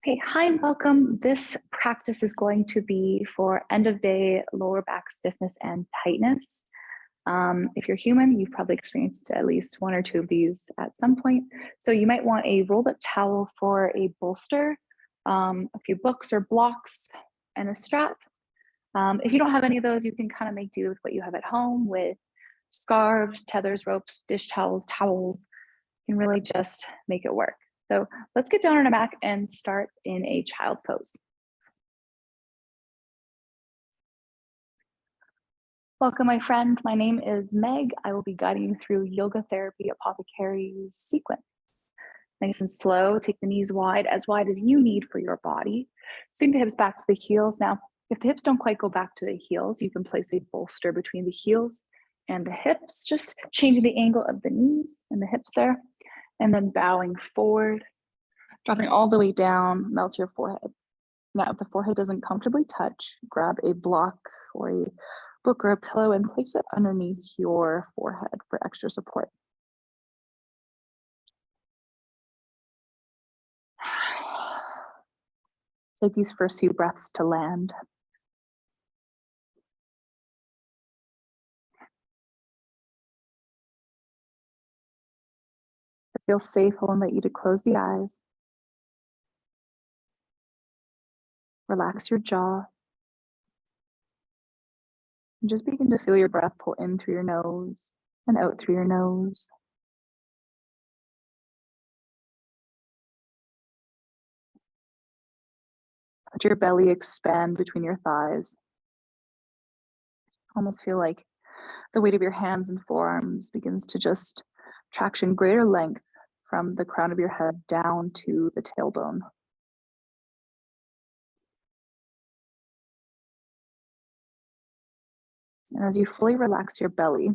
Okay, hi and welcome. This practice is going to be for end of day lower back stiffness and tightness. If you're human, you've probably experienced at least one or two of these at some point. So you might want a rolled up towel for a bolster, a few books or blocks, and a strap. If you don't have any of those, you can kind of make do with what you have at home with scarves, tethers, ropes, dish towels, towels. You can really just make it work. So let's get down on our back and start in a child pose. Welcome, my friend. My name is Meg. I will be guiding you through Yoga Therapy Apothecary's sequence. Nice and slow, take the knees wide as you need for your body. Swing the hips back to the heels. Now, if the hips don't quite go back to the heels, you can place a bolster between the heels and the hips, just changing the angle of the knees and the hips there, and then bowing forward, dropping all the way down, melt your forehead. Now, if the forehead doesn't comfortably touch, grab a block or a book or a pillow and place it underneath your forehead for extra support. Take these first few breaths to land. If it feels safe, I'll invite you to close the eyes. Relax your jaw. And just begin to feel your breath pull in through your nose and out through your nose. Let your belly expand between your thighs. Almost feel like the weight of your hands and forearms begins to just traction greater length from the crown of your head down to the tailbone. And as you fully relax your belly,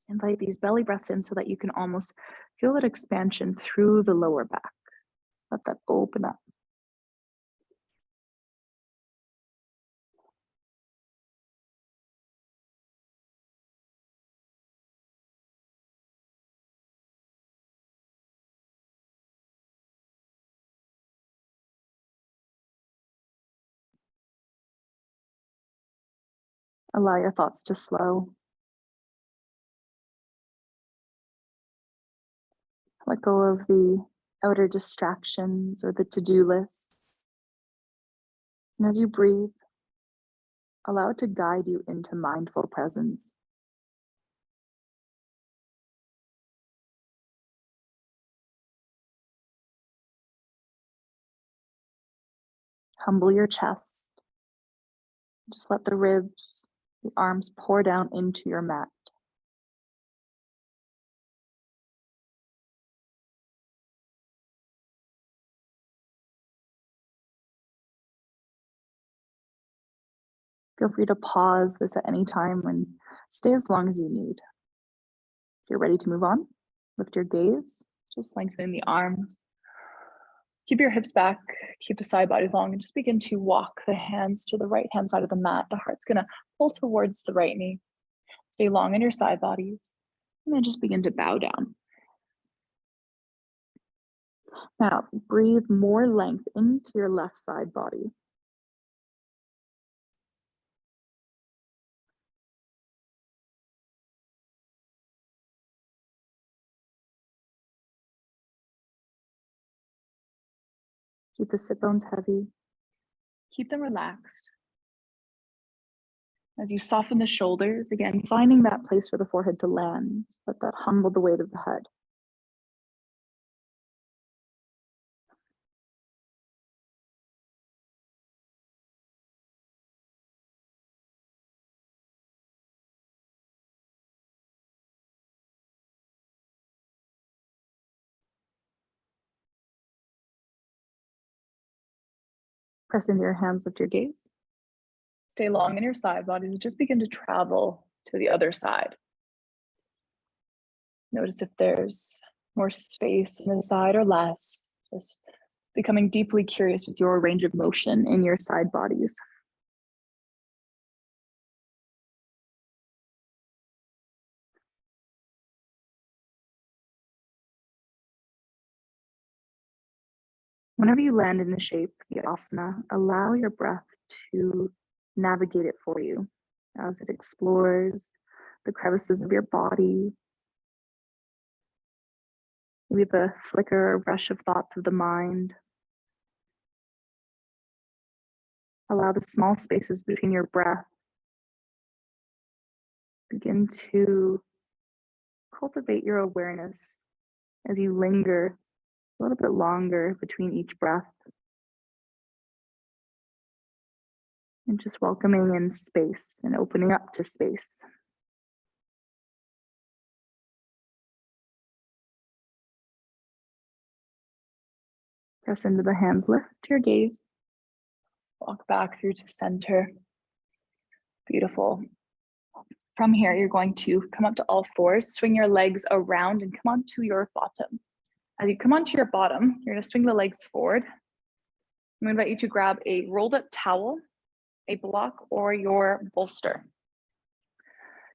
invite these belly breaths in so that you can almost feel that expansion through the lower back. Let that open up. Allow your thoughts to slow. Let go of the outer distractions or the to-do lists. And as you breathe, allow it to guide you into mindful presence. Humble your chest. Just let the ribs, the arms pour down into your mat. Feel free to pause this at any time and stay as long as you need. If you're ready to move on, lift your gaze, just lengthening the arms. Keep your hips back, keep the side bodies long, and just begin to walk the hands to the right hand side of the mat. The heart's gonna pull towards the right knee. Stay long in your side bodies, and then just begin to bow down. Now, breathe more length into your left side body. Keep the sit bones heavy. Keep them relaxed. As you soften the shoulders, again, finding that place for the forehead to land, let that humble the weight of the head. Press into your hands, lift your gaze. Stay long in your side body and just begin to travel to the other side. Notice if there's more space in the side or less, just becoming deeply curious with your range of motion in your side bodies. Whenever you land in the shape, the asana, allow your breath to navigate it for you as it explores the crevices of your body, maybe the flicker or rush of thoughts of the mind. Allow the small spaces between your breath begin to cultivate your awareness as you linger a little bit longer between each breath. And just welcoming in space and opening up to space. Press into the hands, lift your gaze. Walk back through to center. Beautiful. From here, you're going to come up to all fours, swing your legs around and come onto your bottom. As you come onto your bottom, you're gonna swing the legs forward. I'm gonna invite you to grab a rolled up towel, a block, or your bolster.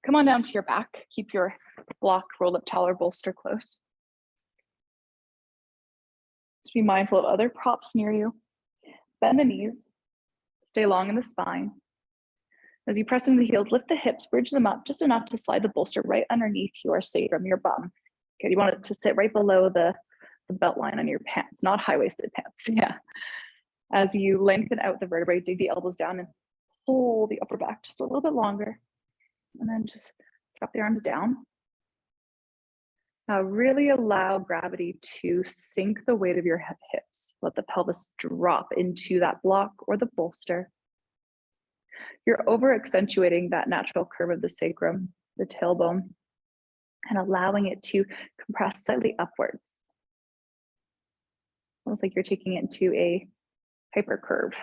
Come on down to your back. Keep your block, rolled up towel, or bolster close. Just be mindful of other props near you. Bend the knees, stay long in the spine. As you press into the heels, lift the hips, bridge them up just enough to slide the bolster right underneath your sacrum, your bum. Okay, you want it to sit right below the belt line on your pants, not high-waisted pants. Yeah. As you lengthen out the vertebrae, dig the elbows down and pull the upper back just a little bit longer. And then just drop the arms down. Now really allow gravity to sink the weight of your hips. Let the pelvis drop into that block or the bolster. You're over accentuating that natural curve of the sacrum, the tailbone, and allowing it to compress slightly upwards. Almost like you're taking it into a hypercurve.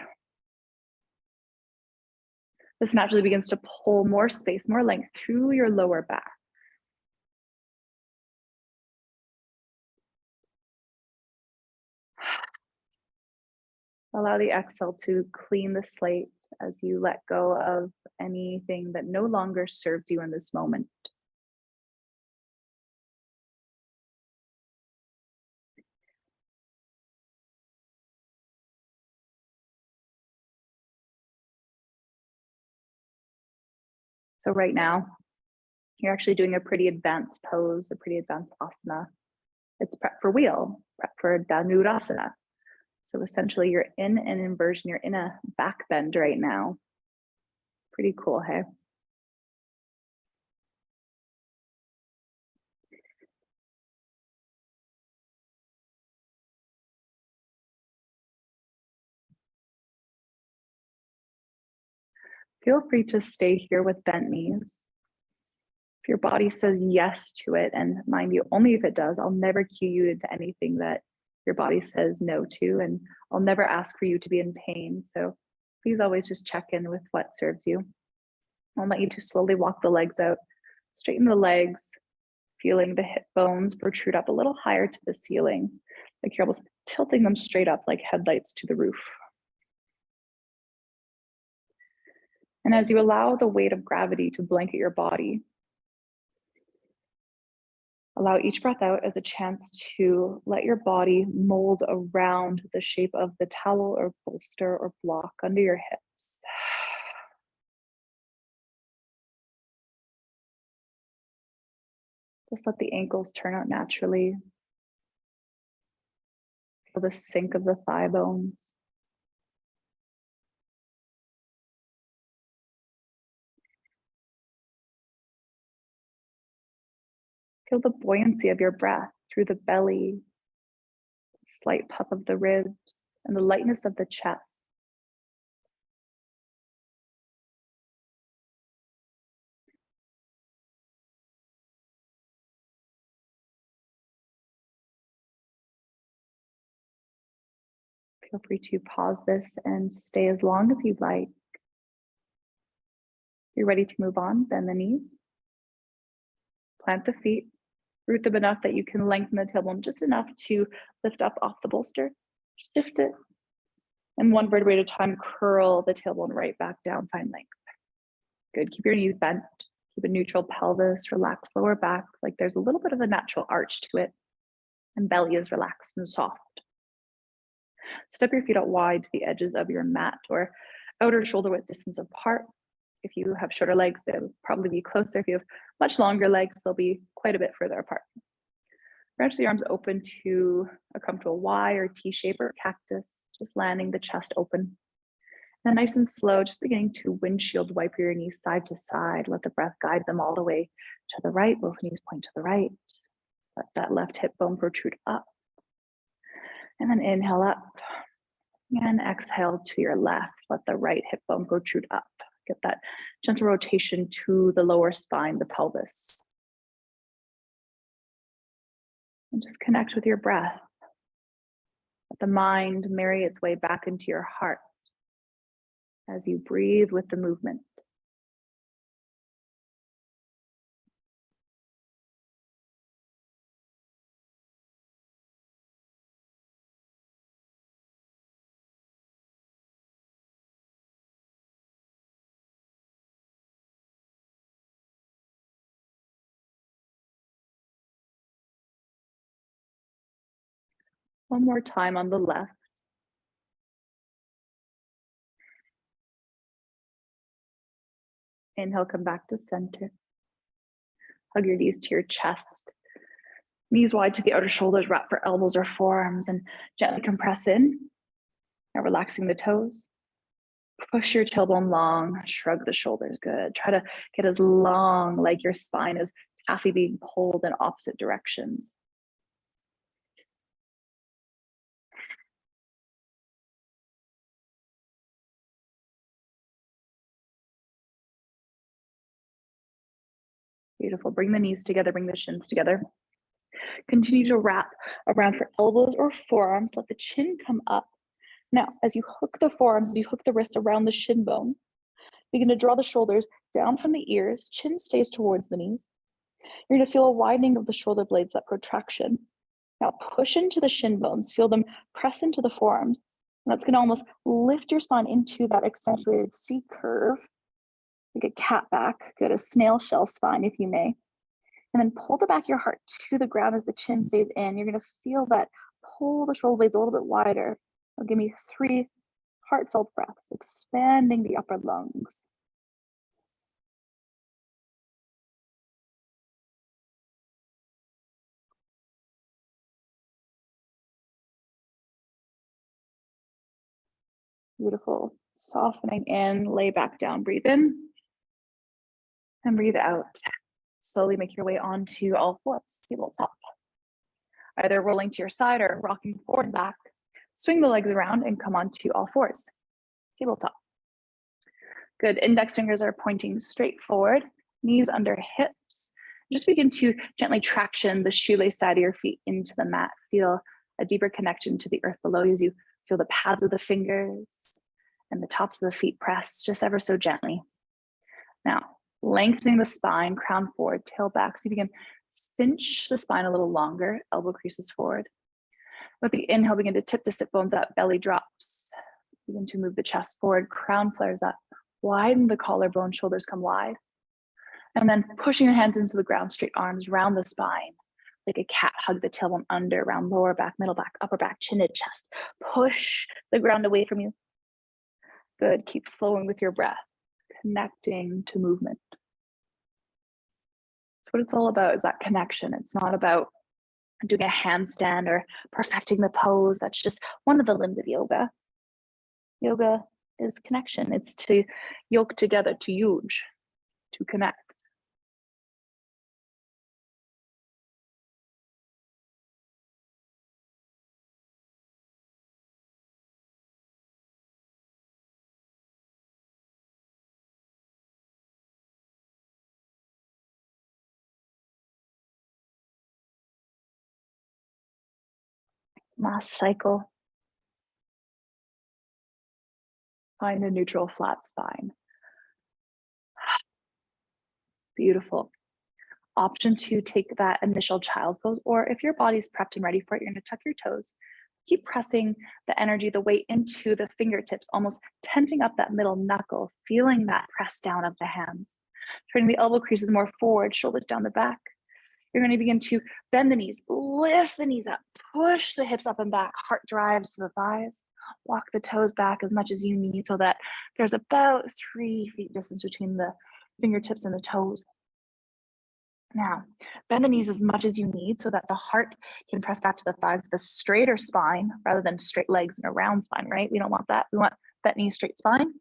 This naturally begins to pull more space, more length through your lower back. Allow the exhale to clean the slate as you let go of anything that no longer serves you in this moment. So right now, you're actually doing a pretty advanced pose, a pretty advanced asana. It's prep for wheel, prep for Dhanurasana. So essentially you're in an inversion, you're in a back bend right now. Pretty cool, hey? Feel free to stay here with bent knees. If your body says yes to it, and mind you, only if it does, I'll never cue you into anything that your body says no to, and I'll never ask for you to be in pain. So please always just check in with what serves you. I'll let you to slowly walk the legs out, straighten the legs, feeling the hip bones protrude up a little higher to the ceiling, like you're almost tilting them straight up like headlights to the roof. And as you allow the weight of gravity to blanket your body, allow each breath out as a chance to let your body mold around the shape of the towel or bolster or block under your hips. Just let the ankles turn out naturally. Feel the sink of the thigh bones. Feel the buoyancy of your breath through the belly, slight puff of the ribs, and the lightness of the chest. Feel free to pause this and stay as long as you'd like. You're ready to move on, bend the knees. Plant the feet, root them enough that you can lengthen the tailbone just enough to lift up off the bolster. Shift it, and one vertebrae at a time, curl the tailbone right back down, find length. Good, keep your knees bent, keep a neutral pelvis, relax lower back, like there's a little bit of a natural arch to it, and belly is relaxed and soft. Step your feet out wide to the edges of your mat or outer shoulder width distance apart. If you have shorter legs, they'll probably be closer. If you have much longer legs, they'll be quite a bit further apart. Stretch the arms open to a comfortable Y or T shape or cactus, just landing the chest open. And nice and slow, just beginning to windshield wipe your knees side to side. Let the breath guide them all the way to the right. Both knees point to the right. Let that left hip bone protrude up. And then inhale up. And exhale to your left. Let the right hip bone protrude up. Get that gentle rotation to the lower spine, the pelvis. And just connect with your breath. Let the mind marry its way back into your heart as you breathe with the movement. One more time on the left. Inhale, come back to center. Hug your knees to your chest. Knees wide to the outer shoulders, wrap for elbows or forearms, and gently compress in. Now relaxing the toes. Push your tailbone long, shrug the shoulders, good. Try to get as long like your spine is taffy being pulled in opposite directions. Beautiful, bring the knees together, bring the shins together. Continue to wrap around for elbows or forearms, let the chin come up. Now, as you hook the forearms, as you hook the wrists around the shin bone, begin to draw the shoulders down from the ears, chin stays towards the knees. You're gonna feel a widening of the shoulder blades, that protraction. Now push into the shin bones, feel them press into the forearms. And that's gonna almost lift your spine into that accentuated C curve, like a cat back, good, a snail shell spine if you may. And then pull the back of your heart to the ground as the chin stays in. You're gonna feel that pull the shoulder blades a little bit wider. Now give me 3 heartfelt breaths, expanding the upper lungs. Beautiful. Softening in, lay back down, breathe in, and breathe out. Slowly make your way onto all fours, tabletop. Either rolling to your side or rocking forward and back. Swing the legs around and come onto all fours, tabletop. Good, index fingers are pointing straight forward, knees under hips. Just begin to gently traction the shoelace side of your feet into the mat. Feel a deeper connection to the earth below you as you feel the pads of the fingers and the tops of the feet press just ever so gently. Now, lengthening the spine, crown forward, tail back. So you begin cinch the spine a little longer, elbow creases forward. With the inhale, begin to tip the sit bones up, belly drops. Begin to move the chest forward, crown flares up. Widen the collarbone, shoulders come wide. And then pushing your hands into the ground, straight arms round the spine. Like a cat, hug the tailbone under, around lower back, middle back, upper back, chin to chest. Push the ground away from you. Good, keep flowing with your breath, connecting to movement. That's what it's all about, is that connection. It's not about doing a handstand or perfecting the pose. That's just one of the limbs of yoga. Yoga is connection. It's to yoke together, to yuj, to connect. Last cycle. Find a neutral flat spine. Beautiful. Option 2, take that initial child pose, or if your body's prepped and ready for it, you're gonna tuck your toes. Keep pressing the energy, the weight into the fingertips, almost tenting up that middle knuckle, feeling that press down of the hands. Turning the elbow creases more forward, shoulders down the back. You're going to begin to bend the knees, lift the knees up, push the hips up and back, heart drives to the thighs, walk the toes back as much as you need so that there's about 3 feet distance between the fingertips and the toes. Now, bend the knees as much as you need so that the heart can press back to the thighs with a straighter spine rather than straight legs and a round spine, right? We don't want that. We want that knee straight spine.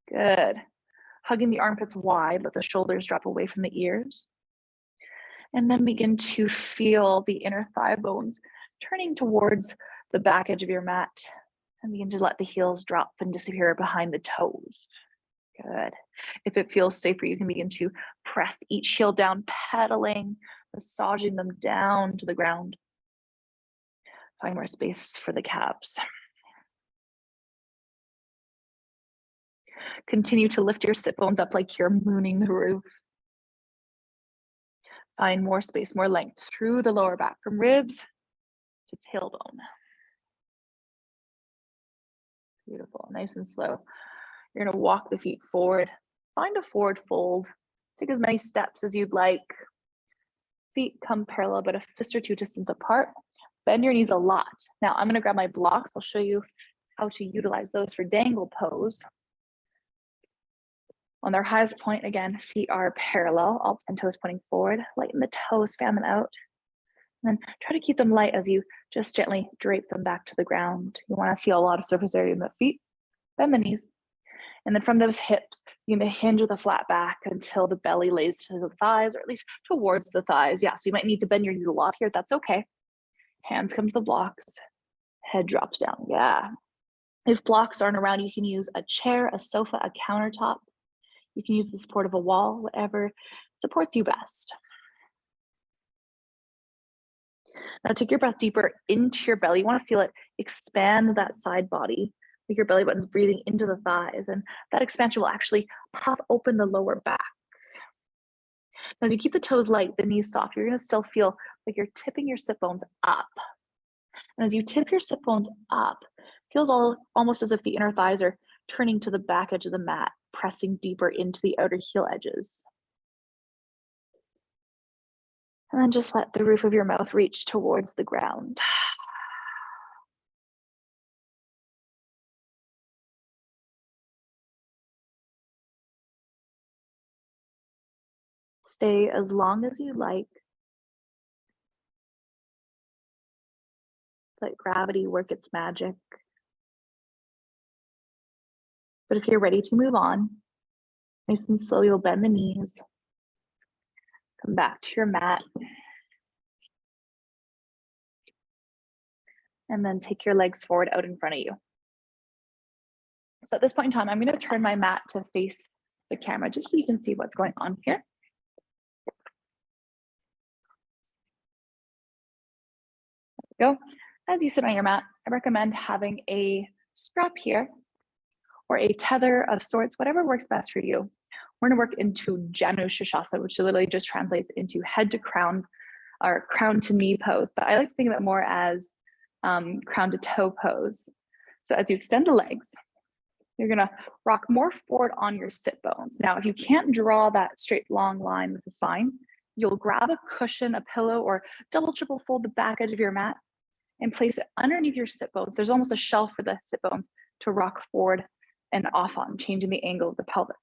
Good. Hugging the armpits wide, let the shoulders drop away from the ears. And then begin to feel the inner thigh bones turning towards the back edge of your mat and begin to let the heels drop and disappear behind the toes. Good. If it feels safer, you can begin to press each heel down, pedaling, massaging them down to the ground. Find more space for the calves. Continue to lift your sit bones up like you're mooning the roof. Find more space, more length through the lower back from ribs to tailbone. Beautiful, nice and slow. You're gonna walk the feet forward. Find a forward fold. Take as many steps as you'd like. Feet come parallel, but a fist or two distance apart. Bend your knees a lot. Now I'm gonna grab my blocks. I'll show you how to utilize those for dangle pose. On their highest point, again, feet are parallel, all 10 toes pointing forward. Lighten the toes, fan them out. And then try to keep them light as you just gently drape them back to the ground. You want to feel a lot of surface area in the feet. Bend the knees. And then from those hips, you can hinge with a flat back until the belly lays to the thighs, or at least towards the thighs. Yeah, so you might need to bend your knees a lot here. That's okay. Hands come to the blocks. Head drops down. Yeah. If blocks aren't around, you can use a chair, a sofa, a countertop. You can use the support of a wall, whatever supports you best. Now take your breath deeper into your belly. You want to feel it expand that side body, like your belly button's breathing into the thighs, and that expansion will actually puff open the lower back. As you keep the toes light, the knees soft, you're going to still feel like you're tipping your sit bones up. And as you tip your sit bones up, it feels almost as if the inner thighs are turning to the back edge of the mat, pressing deeper into the outer heel edges. And then just let the roof of your mouth reach towards the ground. Stay as long as you like. Let gravity work its magic. But if you're ready to move on, nice and slow, you'll bend the knees. Come back to your mat. And then take your legs forward out in front of you. So at this point in time, I'm going to turn my mat to face the camera just so you can see what's going on here. There we go. As you sit on your mat, I recommend having a strap here or a tether of sorts, whatever works best for you. We're going to work into Janu Shishasa, which literally just translates into head to crown or crown to knee pose. But I like to think of it more as crown to toe pose. So as you extend the legs, you're going to rock more forward on your sit bones. Now, if you can't draw that straight long line with the spine, you'll grab a cushion, a pillow, or double, triple fold the back edge of your mat and place it underneath your sit bones. There's almost a shelf for the sit bones to rock forward and off on, changing the angle of the pelvis.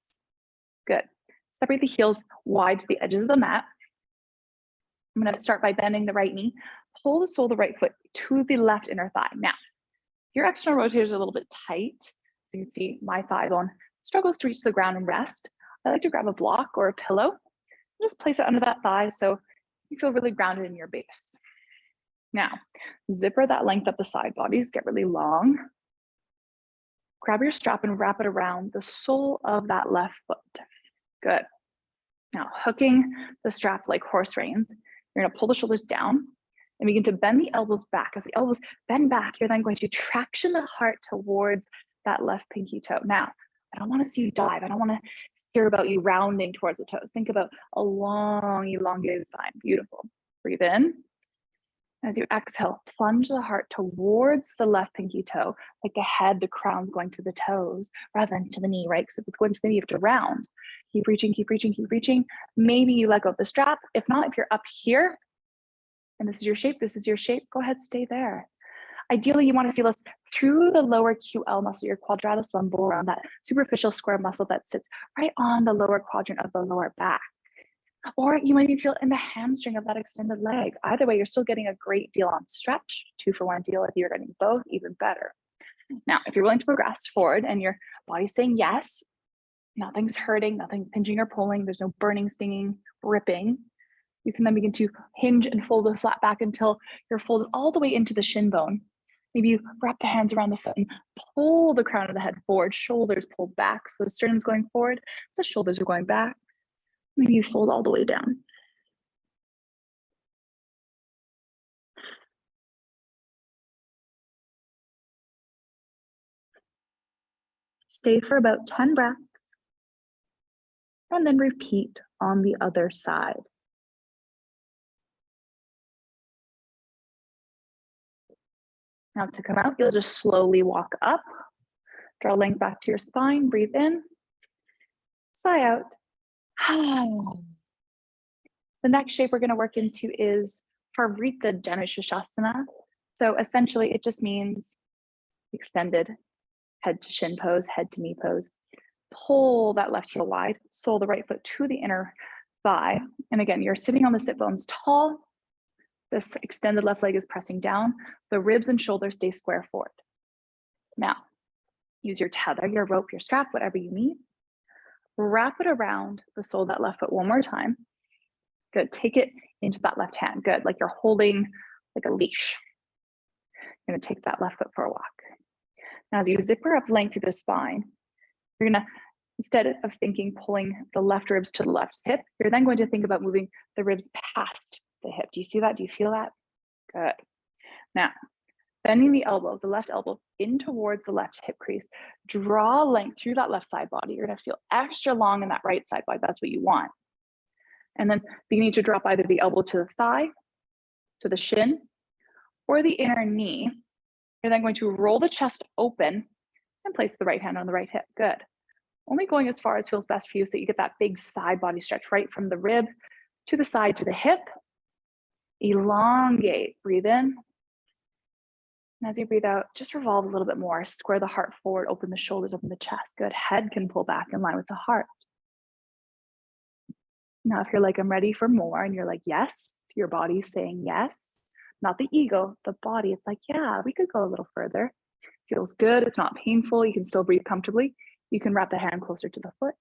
Good. Separate the heels wide to the edges of the mat. I'm going to start by bending the right knee. Pull the sole of the right foot to the left inner thigh. Now, your external rotator is a little bit tight. So you can see my thigh bone struggles to reach the ground and rest. I like to grab a block or a pillow and just place it under that thigh so you feel really grounded in your base. Now, zipper that length up the side bodies, get really long. Grab your strap and wrap it around the sole of that left foot. Good. Now, hooking the strap like horse reins, you're gonna pull the shoulders down and begin to bend the elbows back. As the elbows bend back, you're then going to traction the heart towards that left pinky toe. Now, I don't want to see you dive. I don't want to hear about you rounding towards the toes. Think about a long, elongated spine. Beautiful. Breathe in. As you exhale, plunge the heart towards the left pinky toe, like the head, the crown's going to the toes rather than to the knee, right? Because if it's going to the knee, you have to round. Keep reaching, keep reaching, keep reaching. Maybe you let go of the strap. If not, if you're up here and this is your shape, go ahead, stay there. Ideally, you want to feel this through the lower QL muscle, your quadratus lumborum, that superficial square muscle that sits right on the lower quadrant of the lower back. Or you might even feel in the hamstring of that extended leg. Either way, you're still getting a great deal on stretch, 2-for-1 deal. If you're getting both, even better. Now, if you're willing to progress forward and your body's saying yes, nothing's hurting, nothing's pinching or pulling, there's no burning, stinging, ripping, you can then begin to hinge and fold the flat back until you're folded all the way into the shin bone. Maybe you wrap the hands around the foot and pull the crown of the head forward, shoulders pulled back. So the sternum's going forward, the shoulders are going back. Maybe you fold all the way down. Stay for about 10 breaths and then repeat on the other side. Now to come out, you'll just slowly walk up, draw length back to your spine, breathe in, sigh out. The next shape we're going to work into is Parvrita Janushirshasana. So essentially it just means extended head to shin pose, head to knee pose. Pull that left heel wide, sole the right foot to the inner thigh. And again, you're sitting on the sit bones tall. This extended left leg is pressing down. The ribs and shoulders stay square forward. Now, use your tether, your rope, your strap, whatever you need. Wrap it around the sole of that left foot one more time. Good, take it into that left hand. Good, like you're holding like a leash. You're gonna take that left foot for a walk. Now, as you zipper up length through the spine, you're gonna, instead of thinking pulling the left ribs to the left hip, you're then going to think about moving the ribs past the hip. Do you see that? Do you feel that? Good. Now, bending the elbow, the left elbow in towards the left hip crease, draw length through that left side body. You're gonna feel extra long in that right side body. That's what you want. And then beginning to drop either the elbow to the thigh, to the shin, or the inner knee. You're then going to roll the chest open and place the right hand on the right hip. Good. Only going as far as feels best for you so that you get that big side body stretch right from the rib to the side to the hip. Elongate, breathe in. And as you breathe out, just revolve a little bit more. Square the heart forward, open the shoulders, open the chest. Good, head can pull back in line with the heart. Now, if you're like, I'm ready for more, and you're like, yes, your body's saying yes, not the ego, the body, it's like, yeah, we could go a little further. Feels good, it's not painful, you can still breathe comfortably. You can wrap the hand closer to the foot.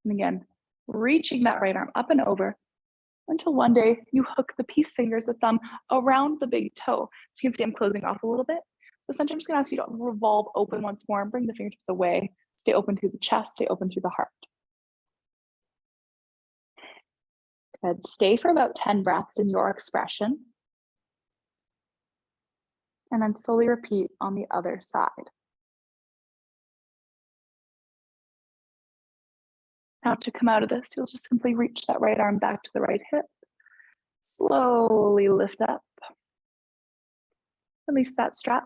And again, reaching that right arm up and over until one day you hook the peace fingers, the thumb, around the big toe. So you can see I'm closing off a little bit. Essentially, I'm just gonna ask you to revolve open once more and bring the fingertips away. Stay open through the chest, stay open through the heart. Good, stay for about 10 breaths in your expression. And then slowly repeat on the other side. Now to come out of this, you'll just simply reach that right arm back to the right hip. Slowly lift up. Release that strap.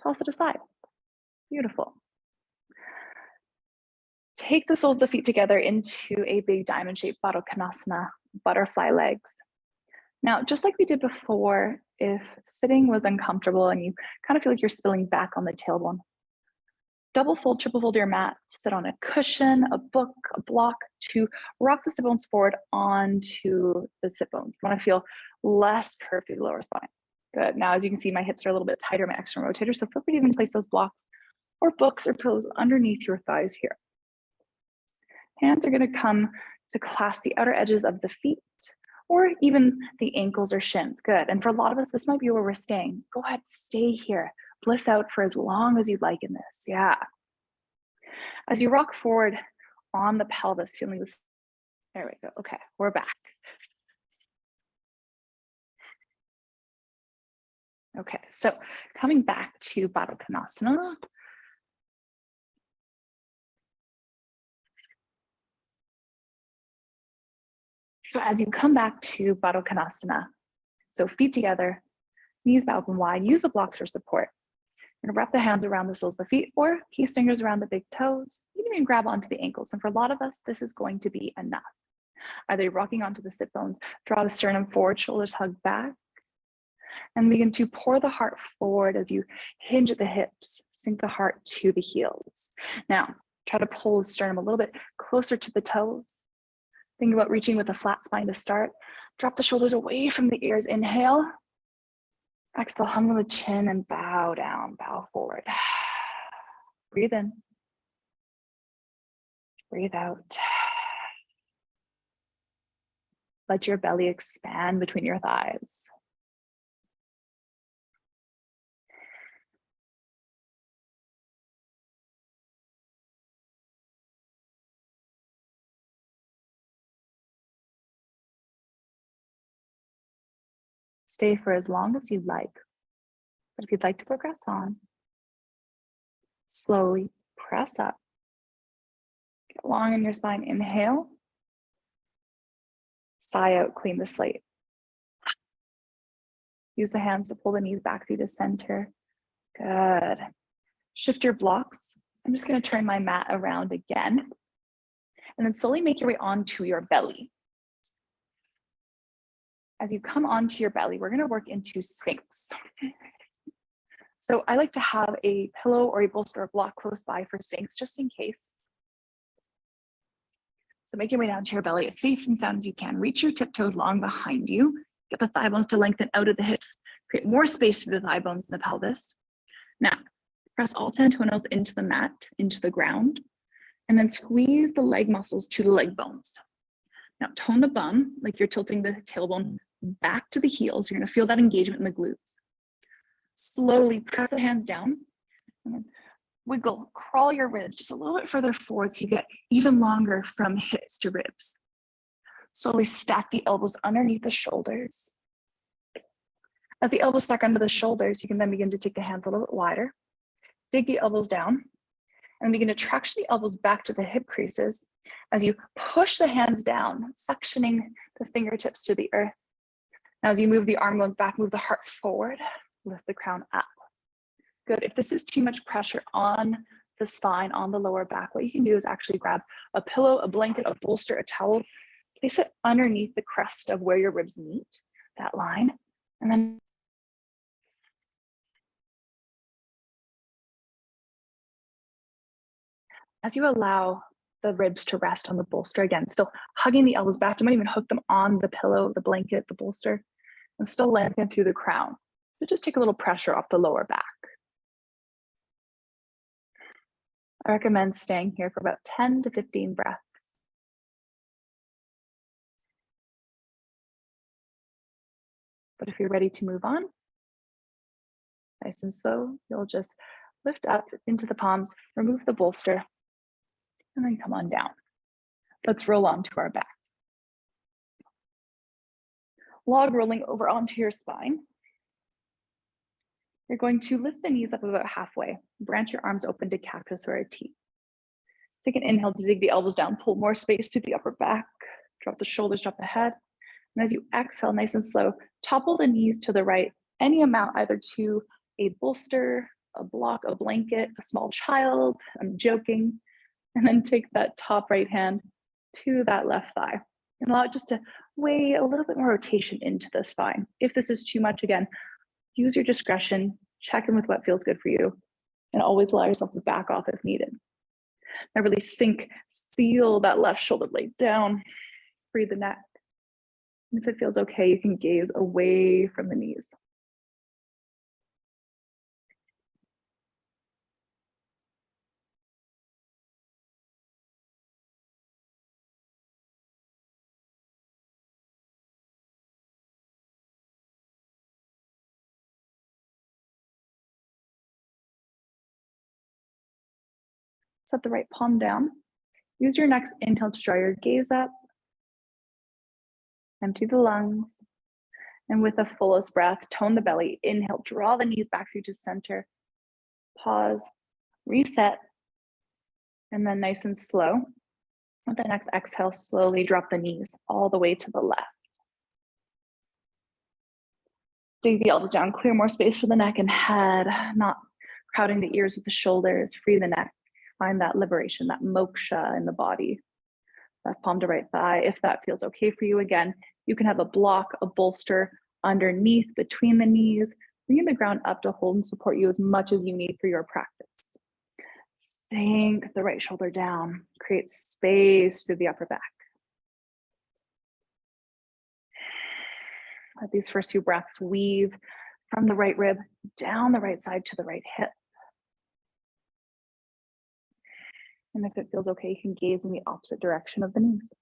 Toss it aside. Beautiful. Take the soles of the feet together into a big diamond shaped Baddha Konasana, butterfly legs. Now, just like we did before, if sitting was uncomfortable and you kind of feel like you're spilling back on the tailbone, double fold, triple fold your mat, sit on a cushion, a book, a block to rock the sit bones forward onto the sit bones. You want to feel less curved through the lower spine. Good. Now, as you can see, my hips are a little bit tighter, my external rotator, so feel free to even place those blocks or books or pillows underneath your thighs here. Hands are going to come to clasp the outer edges of the feet or even the ankles or shins. Good. And for a lot of us, this might be where we're staying. Go ahead, stay here. Bliss out for as long as you'd like in this. Yeah. As you rock forward on the pelvis, feeling this. There we go. Okay, we're back. Okay, so coming back to Baddha Konasana. So as you come back to Baddha Konasana, So feet together, knees back open wide, use the blocks for support. You're gonna wrap the hands around the soles of the feet or peace fingers around the big toes. You can even grab onto the ankles. And for a lot of us, this is going to be enough. Either you're rocking onto the sit bones, draw the sternum forward, shoulders hug back, and begin to pour the heart forward as you hinge at the hips, sink the heart to the heels. Now, try to pull the sternum a little bit closer to the toes. Think about reaching with a flat spine to start. Drop the shoulders away from the ears, inhale. Exhale, hum the chin and bow down, bow forward. Breathe in. Breathe out. Let your belly expand between your thighs. Stay for as long as you'd like. But if you'd like to progress on, slowly press up. Get long in your spine, inhale. Sigh out, clean the slate. Use the hands to pull the knees back through the center. Good. Shift your blocks. I'm just gonna turn my mat around again. And then slowly make your way onto your belly. As you come onto your belly, we're gonna work into Sphinx. So I like to have a pillow or a bolster or block close by for Sphinx, just in case. So make your way down to your belly as safe and sound as you can. Reach your tiptoes long behind you. Get the thigh bones to lengthen out of the hips. Create more space through the thigh bones and the pelvis. Now, press all 10 toenails into the mat, into the ground, and then squeeze the leg muscles to the leg bones. Now, tone the bum like you're tilting the tailbone back to the heels. You're gonna feel that engagement in the glutes. Slowly press the hands down and then wiggle, crawl your ribs just a little bit further forward so you get even longer from hips to ribs. Slowly stack the elbows underneath the shoulders. As the elbows stack under the shoulders, you can then begin to take the hands a little bit wider, dig the elbows down, and begin to traction the elbows back to the hip creases as you push the hands down, suctioning the fingertips to the earth. Now, as you move the arm bones back, move the heart forward, lift the crown up. Good. If this is too much pressure on the spine, on the lower back, what you can do is actually grab a pillow, a blanket, a bolster, a towel, place it underneath the crest of where your ribs meet, that line, and then as you allow the ribs to rest on the bolster, again, still hugging the elbows back, you might even hook them on the pillow, the blanket, the bolster, and still lengthen through the crown. So just take a little pressure off the lower back. I recommend staying here for about 10 to 15 breaths. But if you're ready to move on, nice and slow, you'll just lift up into the palms, remove the bolster, and then come on down. Let's roll onto our back. Log rolling over onto your spine. You're going to lift the knees up about halfway, branch your arms open to cactus or a T. Take an inhale to dig the elbows down, pull more space through the upper back, drop the shoulders, drop the head. And as you exhale, nice and slow, topple the knees to the right, any amount, either to a bolster, a block, a blanket, a small child, I'm joking. And then take that top right hand to that left thigh. And allow it just to weigh a little bit more rotation into the spine. If this is too much, again, use your discretion, check in with what feels good for you, and always allow yourself to back off if needed. Now really sink, seal that left shoulder blade down, breathe the neck. And if it feels okay, you can gaze away from the knees. Set the right palm down. Use your next inhale to draw your gaze up. Empty the lungs. And with the fullest breath, tone the belly. Inhale, draw the knees back through to center. Pause, reset, and then nice and slow. With the next exhale, slowly drop the knees all the way to the left. dig the elbows down, clear more space for the neck and head, not crowding the ears with the shoulders, free the neck. Find that liberation, that moksha in the body. Left palm to right thigh, if that feels okay for you. Again, you can have a block, a bolster underneath, between the knees, bringing the ground up to hold and support you as much as you need for your practice. Sink the right shoulder down, create space through the upper back. Let these first few breaths weave from the right rib down the right side to the right hip. And if it feels okay, you can gaze in the opposite direction of the knees.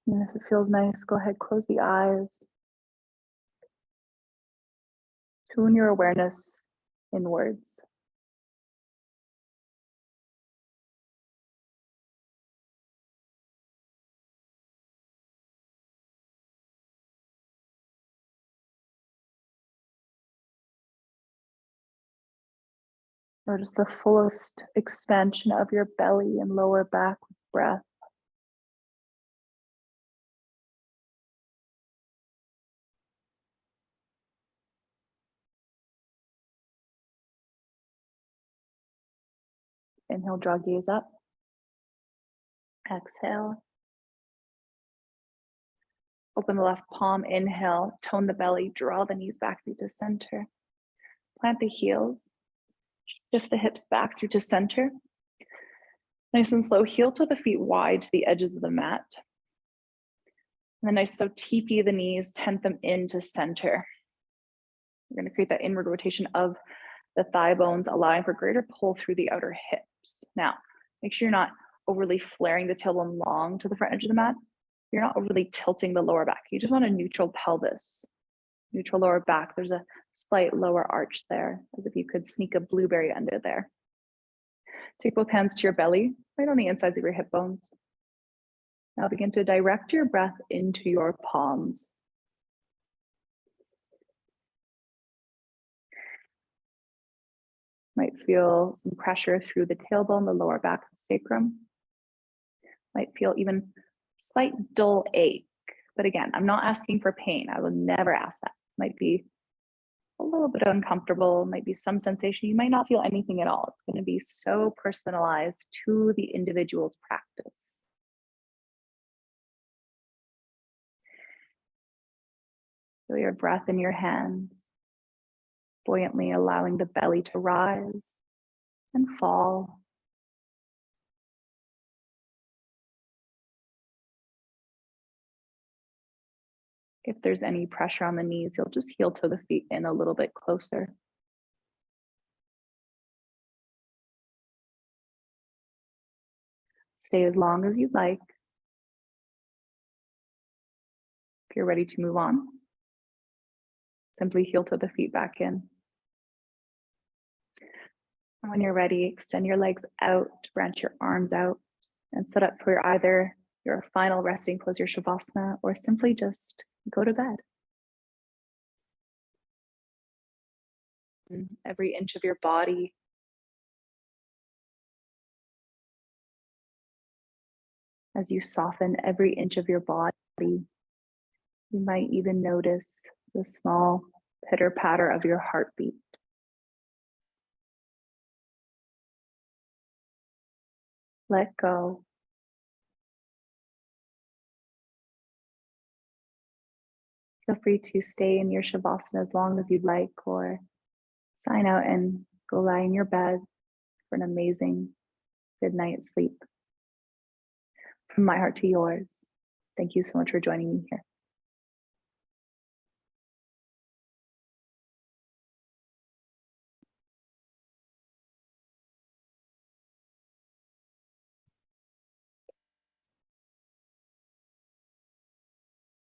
And if it feels nice, go ahead, close the eyes. Tune your awareness inwards. Notice the fullest expansion of your belly and lower back with breath. Inhale, draw gaze up. Exhale. Open the left palm, inhale, tone the belly, draw the knees back through to center. Plant the heels, shift the hips back through to center. Nice and slow, heel to the feet wide to the edges of the mat. And then nice, so TP the knees, tent them into center. We're gonna create that inward rotation of the thigh bones, allowing for greater pull through the outer hips. Now, make sure you're not overly flaring the tailbone long to the front edge of the mat. You're not overly tilting the lower back. You just want a neutral pelvis, neutral lower back. There's a slight lower arch there, as if you could sneak a blueberry under there. Take both hands to your belly, right on the insides of your hip bones. Now begin to direct your breath into your palms. Might feel some pressure through the tailbone, the lower back, the sacrum. Might feel even slight dull ache. But again, I'm not asking for pain. I will never ask that. Might be a little bit uncomfortable, might be some sensation. You might not feel anything at all. It's going to be so personalized to the individual's practice. Feel your breath in your hands, buoyantly allowing the belly to rise and fall. If there's any pressure on the knees, you'll just heel to the feet in a little bit closer. Stay as long as you'd like. If you're ready to move on, simply heel to the feet back in. And when you're ready, extend your legs out, branch your arms out, and set up for either your final resting pose, your Shavasana, or simply just go to bed. Every inch of your body as you soften every inch of your body, you might even notice the small pitter patter of your heartbeat. Let go. Feel free to stay in your Shavasana as long as you'd like, or sign out and go lie in your bed for an amazing good night's sleep. From my heart to yours, thank you so much for joining me here.